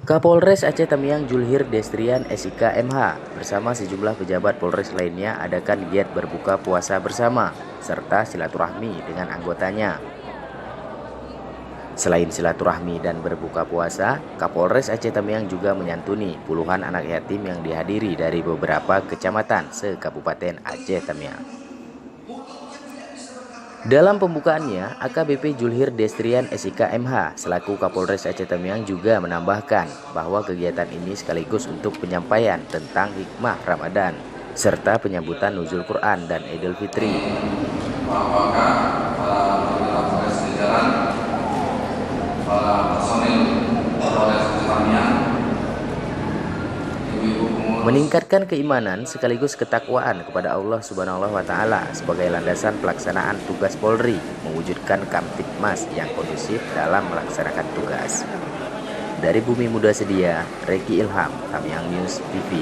Kapolres Aceh Tamiang Julhir Destrian SIK MH bersama sejumlah pejabat Polres lainnya adakan giat berbuka puasa bersama serta silaturahmi dengan anggotanya. Selain silaturahmi dan berbuka puasa, Kapolres Aceh Tamiang juga menyantuni puluhan anak yatim yang dihadiri dari beberapa kecamatan se-Kabupaten Aceh Tamiang. Dalam pembukaannya, AKBP Julhir Destrian SIK MH selaku Kapolres Aceh Tamiang juga menambahkan bahwa kegiatan ini sekaligus untuk penyampaian tentang hikmah Ramadan serta penyambutan nuzul Quran dan Idul Fitri. Apakah para Polres jajaran, para personil Polres Tamiang, meningkatkan keimanan sekaligus ketakwaan kepada Allah Subhanahu wa Ta'ala sebagai landasan pelaksanaan tugas Polri mewujudkan Kamtibmas yang kondusif dalam melaksanakan tugas. Dari Bumi Muda Sedia, Reki Ilham, Tamiang News TV.